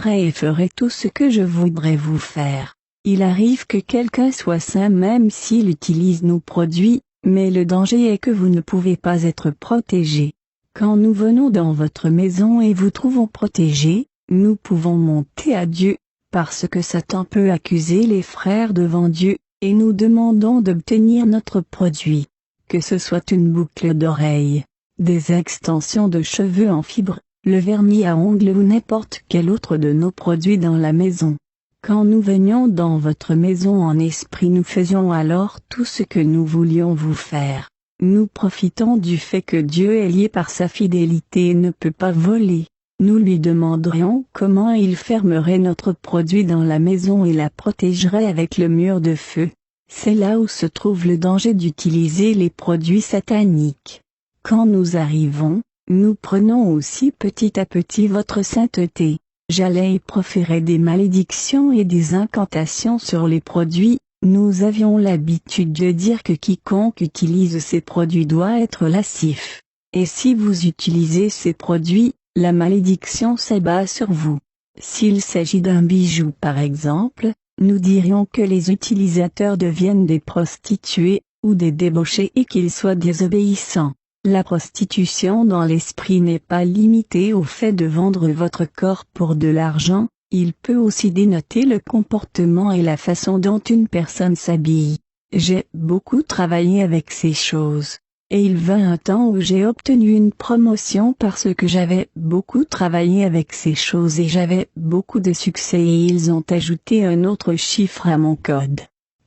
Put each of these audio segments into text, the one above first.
et ferai tout ce que je voudrais vous faire. Il arrive que quelqu'un soit saint même s'il utilise nos produits, mais le danger est que vous ne pouvez pas être protégé. Quand nous venons dans votre maison et vous trouvons protégé, nous pouvons monter à Dieu, parce que Satan peut accuser les frères devant Dieu, et nous demandons d'obtenir notre produit. Que ce soit une boucle d'oreille, des extensions de cheveux en fibre, le vernis à ongles ou n'importe quel autre de nos produits dans la maison. Quand nous venions dans votre maison en esprit, nous faisions alors tout ce que nous voulions vous faire. Nous profitons du fait que Dieu est lié par sa fidélité et ne peut pas voler. Nous lui demanderions comment il fermerait notre produit dans la maison et la protégerait avec le mur de feu. C'est là où se trouve le danger d'utiliser les produits sataniques. Quand nous arrivons, nous prenons aussi petit à petit votre sainteté. J'allais y proférer des malédictions et des incantations sur les produits. Nous avions l'habitude de dire que quiconque utilise ces produits doit être lascif. Et si vous utilisez ces produits, la malédiction s'abat sur vous. S'il s'agit d'un bijou par exemple, nous dirions que les utilisateurs deviennent des prostituées, ou des débauchés et qu'ils soient désobéissants. La prostitution dans l'esprit n'est pas limitée au fait de vendre votre corps pour de l'argent, il peut aussi dénoter le comportement et la façon dont une personne s'habille. J'ai beaucoup travaillé avec ces choses, et il vint un temps où j'ai obtenu une promotion parce que j'avais beaucoup travaillé avec ces choses et j'avais beaucoup de succès et ils ont ajouté un autre chiffre à mon code.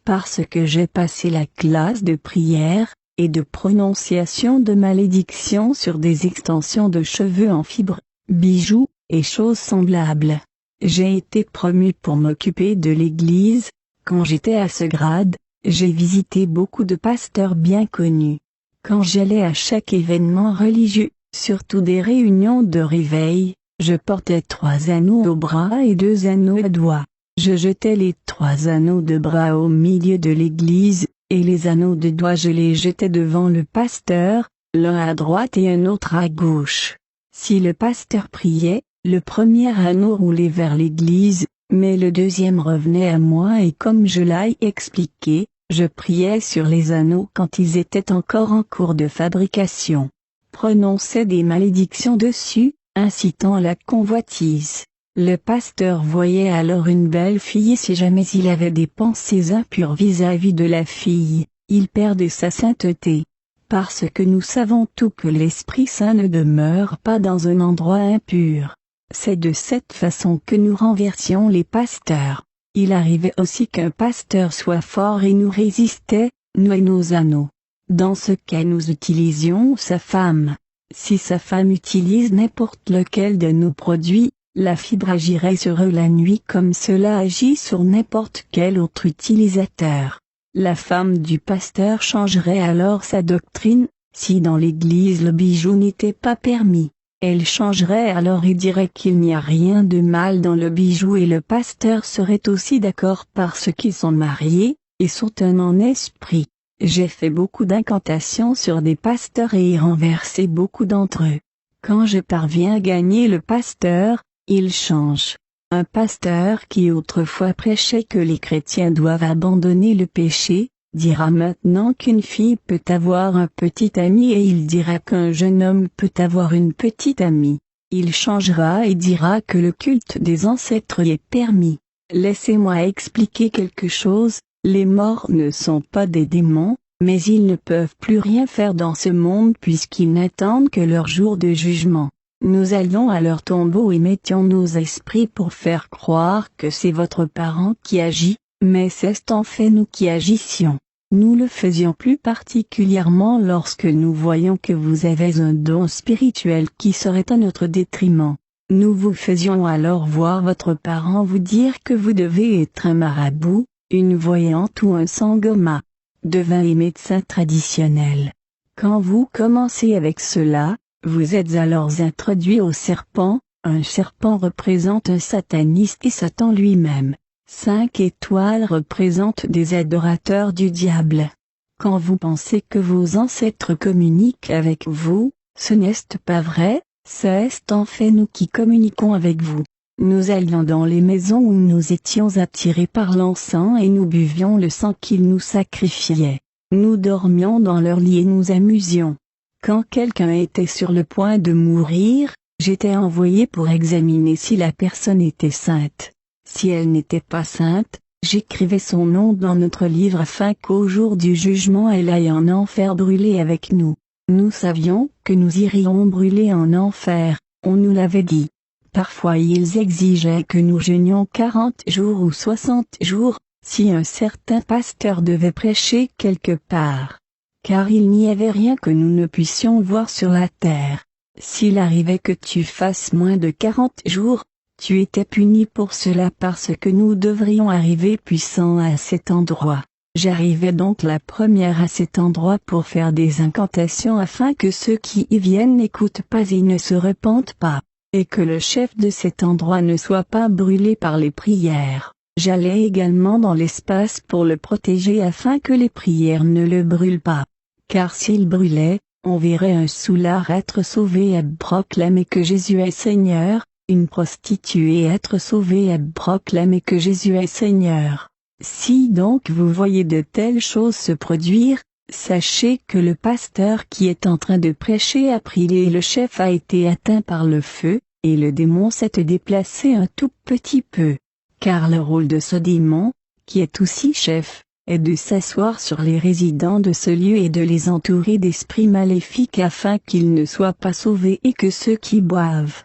Parce que j'ai passé la classe de prière, et de prononciation de malédiction sur des extensions de cheveux en fibre, bijoux, et choses semblables. J'ai été promu pour m'occuper de l'église. Quand j'étais à ce grade, j'ai visité beaucoup de pasteurs bien connus. Quand j'allais à chaque événement religieux, surtout des réunions de réveil, je portais 3 anneaux au bras et 2 anneaux au doigt. Je jetais les 3 anneaux de bras au milieu de l'église, et les anneaux de doigts je les jetais devant le pasteur, l'un à droite et un autre à gauche. Si le pasteur priait, le premier anneau roulait vers l'église, mais le deuxième revenait à moi et comme je l'ai expliqué, je priais sur les anneaux quand ils étaient encore en cours de fabrication. Prononçais des malédictions dessus, incitant la convoitise. Le pasteur voyait alors une belle fille et si jamais il avait des pensées impures vis-à-vis de la fille, il perdait sa sainteté. Parce que nous savons tout que l'Esprit Saint ne demeure pas dans un endroit impur. C'est de cette façon que nous renversions les pasteurs. Il arrivait aussi qu'un pasteur soit fort et nous résistait, nous et nos anneaux. Dans ce cas nous utilisions sa femme. Si sa femme utilise n'importe lequel de nos produits, la fibre agirait sur eux la nuit comme cela agit sur n'importe quel autre utilisateur. La femme du pasteur changerait alors sa doctrine, si dans l'église le bijou n'était pas permis. Elle changerait alors et dirait qu'il n'y a rien de mal dans le bijou et le pasteur serait aussi d'accord parce qu'ils sont mariés, et sont un en esprit. J'ai fait beaucoup d'incantations sur des pasteurs et renversé beaucoup d'entre eux. Quand je parviens à gagner le pasteur, il change. Un pasteur qui autrefois prêchait que les chrétiens doivent abandonner le péché, dira maintenant qu'une fille peut avoir un petit ami et il dira qu'un jeune homme peut avoir une petite amie. Il changera et dira que le culte des ancêtres y est permis. Laissez-moi expliquer quelque chose, les morts ne sont pas des démons, mais ils ne peuvent plus rien faire dans ce monde puisqu'ils n'attendent que leur jour de jugement. Nous allions à leur tombeau et mettions nos esprits pour faire croire que c'est votre parent qui agit, mais c'est en fait nous qui agissions. Nous le faisions plus particulièrement lorsque nous voyions que vous avez un don spirituel qui serait à notre détriment. Nous vous faisions alors voir votre parent vous dire que vous devez être un marabout, une voyante ou un sangoma, devin et médecin traditionnel. Quand vous commencez avec cela, vous êtes alors introduit au serpent. Un serpent représente un sataniste et Satan lui-même. 5 étoiles représentent des adorateurs du diable. Quand vous pensez que vos ancêtres communiquent avec vous, ce n'est pas vrai, c'est en fait nous qui communiquons avec vous. Nous allions dans les maisons où nous étions attirés par l'encens et nous buvions le sang qu'ils nous sacrifiaient. Nous dormions dans leur lit et nous amusions. Quand quelqu'un était sur le point de mourir, j'étais envoyé pour examiner si la personne était sainte. Si elle n'était pas sainte, j'écrivais son nom dans notre livre afin qu'au jour du jugement elle aille en enfer brûler avec nous. Nous savions que nous irions brûler en enfer, on nous l'avait dit. Parfois ils exigeaient que nous jeûnions 40 jours ou 60 jours, si un certain pasteur devait prêcher quelque part. Car il n'y avait rien que nous ne puissions voir sur la terre. S'il arrivait que tu fasses moins de 40 jours, tu étais puni pour cela parce que nous devrions arriver puissants à cet endroit. J'arrivais donc la première à cet endroit pour faire des incantations afin que ceux qui y viennent n'écoutent pas et ne se repentent pas, et que le chef de cet endroit ne soit pas brûlé par les prières. J'allais également dans l'espace pour le protéger afin que les prières ne le brûlent pas. Car s'il brûlait, on verrait un soulard être sauvé et proclamer que Jésus est Seigneur, une prostituée être sauvée et proclamer que Jésus est Seigneur. Si donc vous voyez de telles choses se produire, sachez que le pasteur qui est en train de prêcher a prié et le chef a été atteint par le feu, et le démon s'est déplacé un tout petit peu. Car le rôle de ce démon, qui est aussi chef, est de s'asseoir sur les résidents de ce lieu et de les entourer d'esprits maléfiques afin qu'ils ne soient pas sauvés et que ceux qui boivent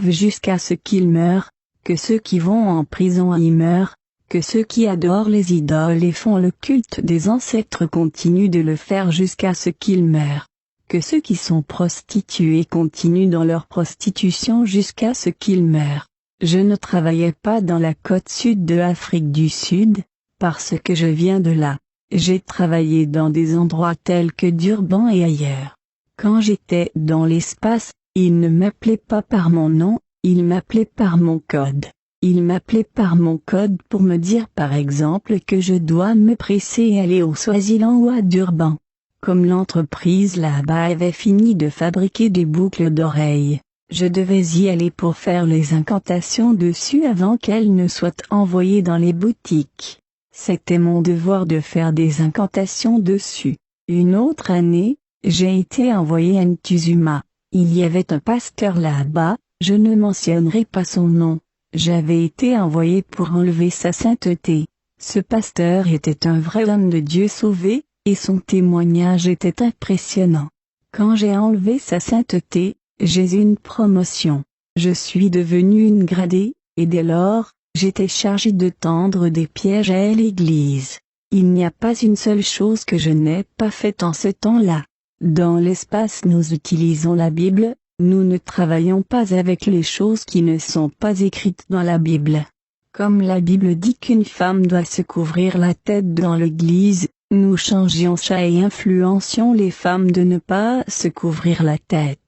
jusqu'à ce qu'ils meurent, que ceux qui vont en prison y meurent, que ceux qui adorent les idoles et font le culte des ancêtres continuent de le faire jusqu'à ce qu'ils meurent, que ceux qui sont prostitués continuent dans leur prostitution jusqu'à ce qu'ils meurent. Je ne travaillais pas dans la côte sud de Afrique du Sud, parce que je viens de là. J'ai travaillé dans des endroits tels que Durban et ailleurs. Quand j'étais dans l'espace, il ne m'appelait pas par mon nom, il m'appelait par mon code. Il m'appelait par mon code pour me dire par exemple que je dois me presser et aller au Swaziland ou à Durban. Comme l'entreprise là-bas avait fini de fabriquer des boucles d'oreilles, je devais y aller pour faire les incantations dessus avant qu'elles ne soient envoyées dans les boutiques. C'était mon devoir de faire des incantations dessus. Une autre année, j'ai été envoyé à Ntuzuma. Il y avait un pasteur là-bas, je ne mentionnerai pas son nom. J'avais été envoyé pour enlever sa sainteté. Ce pasteur était un vrai homme de Dieu sauvé, et son témoignage était impressionnant. Quand j'ai enlevé sa sainteté, j'ai eu une promotion. Je suis devenu une gradée, et dès lors, j'étais chargé de tendre des pièges à l'église. Il n'y a pas une seule chose que je n'ai pas faite en ce temps-là. Dans l'espace nous utilisons la Bible, nous ne travaillons pas avec les choses qui ne sont pas écrites dans la Bible. Comme la Bible dit qu'une femme doit se couvrir la tête dans l'église, nous changions ça et influencions les femmes de ne pas se couvrir la tête.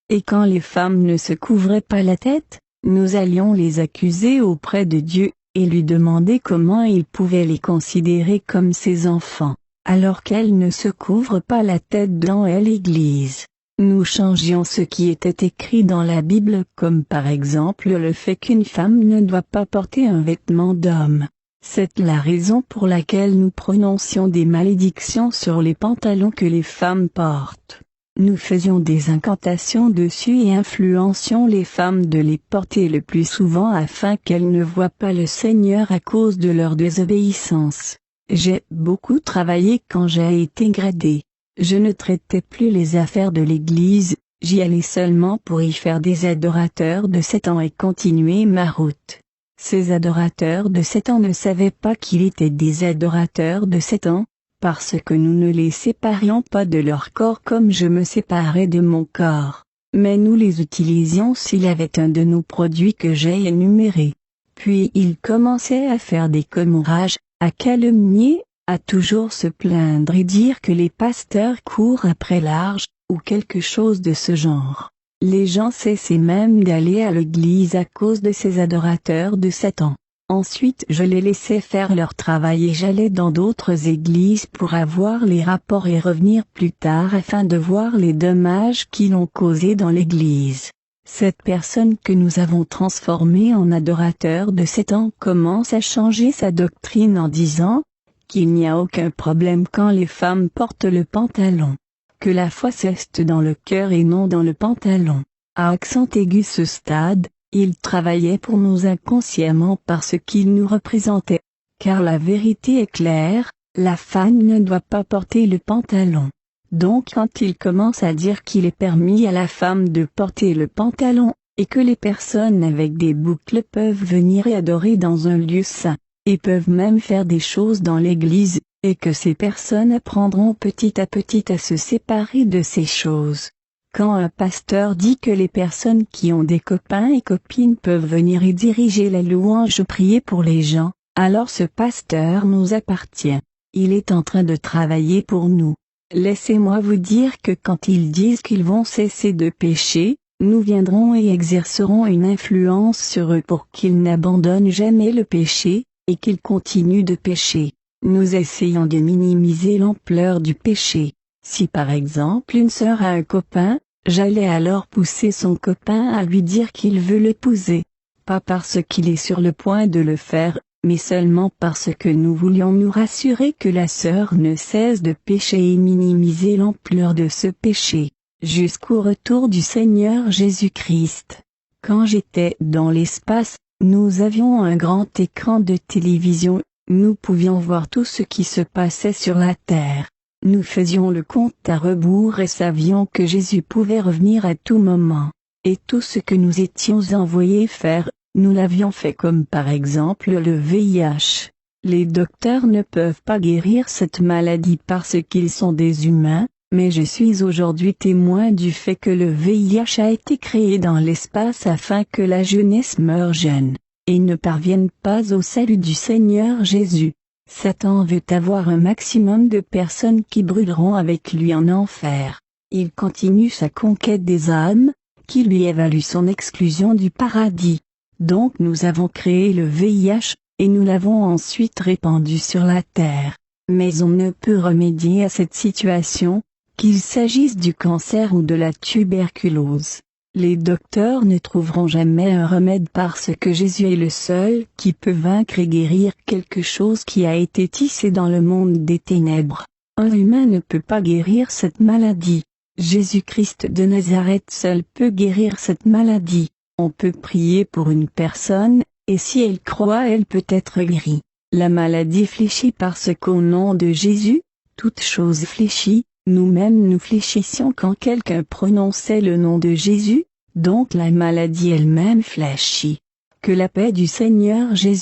Et quand les femmes ne se couvraient pas la tête, nous allions les accuser auprès de Dieu, et lui demander comment il pouvait les considérer comme ses enfants, alors qu'elles ne se couvrent pas la tête dans l'église. Nous changions ce qui était écrit dans la Bible comme par exemple le fait qu'une femme ne doit pas porter un vêtement d'homme. C'est la raison pour laquelle nous prononcions des malédictions sur les pantalons que les femmes portent. Nous faisions des incantations dessus et influencions les femmes de les porter le plus souvent afin qu'elles ne voient pas le Seigneur à cause de leur désobéissance. J'ai beaucoup travaillé quand j'ai été gradé. Je ne traitais plus les affaires de l'église, j'y allais seulement pour y faire des adorateurs de Satan et continuer ma route. Ces adorateurs de Satan ne savaient pas qu'ils étaient des adorateurs de Satan, parce que nous ne les séparions pas de leur corps comme je me séparais de mon corps, mais nous les utilisions s'il y avait un de nos produits que j'ai énuméré. Puis ils commençaient à faire des commérages, à calomnier, à toujours se plaindre et dire que les pasteurs courent après l'argent, ou quelque chose de ce genre. Les gens cessaient même d'aller à l'église à cause de ces adorateurs de Satan. Ensuite je les laissais faire leur travail et j'allais dans d'autres églises pour avoir les rapports et revenir plus tard afin de voir les dommages qu'ils ont causés dans l'église. Cette personne que nous avons transformée en adorateur de Satan commence à changer sa doctrine en disant qu'il n'y a aucun problème quand les femmes portent le pantalon, que la foi reste dans le cœur et non dans le pantalon. À accent aigu ce stade, il travaillait pour nous inconsciemment parce qu'il nous représentait. Car la vérité est claire, la femme ne doit pas porter le pantalon. Donc quand il commence à dire qu'il est permis à la femme de porter le pantalon, et que les personnes avec des boucles peuvent venir et adorer dans un lieu saint, et peuvent même faire des choses dans l'église, et que ces personnes apprendront petit à petit à se séparer de ces choses. Quand un pasteur dit que les personnes qui ont des copains et copines peuvent venir y diriger la louange ou prier pour les gens, alors ce pasteur nous appartient. Il est en train de travailler pour nous. Laissez-moi vous dire que quand ils disent qu'ils vont cesser de pécher, nous viendrons et exercerons une influence sur eux pour qu'ils n'abandonnent jamais le péché, et qu'ils continuent de pécher. Nous essayons de minimiser l'ampleur du péché. Si par exemple une sœur a un copain, j'allais alors pousser son copain à lui dire qu'il veut l'épouser. Pas parce qu'il est sur le point de le faire, mais seulement parce que nous voulions nous rassurer que la sœur ne cesse de pécher et minimiser l'ampleur de ce péché, jusqu'au retour du Seigneur Jésus-Christ. Quand j'étais dans l'espace, nous avions un grand écran de télévision, nous pouvions voir tout ce qui se passait sur la terre. Nous faisions le compte à rebours et savions que Jésus pouvait revenir à tout moment. Et tout ce que nous étions envoyés faire, nous l'avions fait comme par exemple le VIH. Les docteurs ne peuvent pas guérir cette maladie parce qu'ils sont des humains, mais je suis aujourd'hui témoin du fait que le VIH a été créé dans l'espace afin que la jeunesse meure jeune, et ne parvienne pas au salut du Seigneur Jésus. Satan veut avoir un maximum de personnes qui brûleront avec lui en enfer. Il continue sa conquête des âmes, qui lui évalue son exclusion du paradis. Donc nous avons créé le VIH, et nous l'avons ensuite répandu sur la terre. Mais on ne peut remédier à cette situation, qu'il s'agisse du cancer ou de la tuberculose. Les docteurs ne trouveront jamais un remède parce que Jésus est le seul qui peut vaincre et guérir quelque chose qui a été tissé dans le monde des ténèbres. Un humain ne peut pas guérir cette maladie. Jésus-Christ de Nazareth seul peut guérir cette maladie. On peut prier pour une personne, et si elle croit elle peut être guérie. La maladie fléchit parce qu'au nom de Jésus, toute chose fléchit. Nous-mêmes nous fléchissions quand quelqu'un prononçait le nom de Jésus, donc la maladie elle-même fléchit. Que la paix du Seigneur Jésus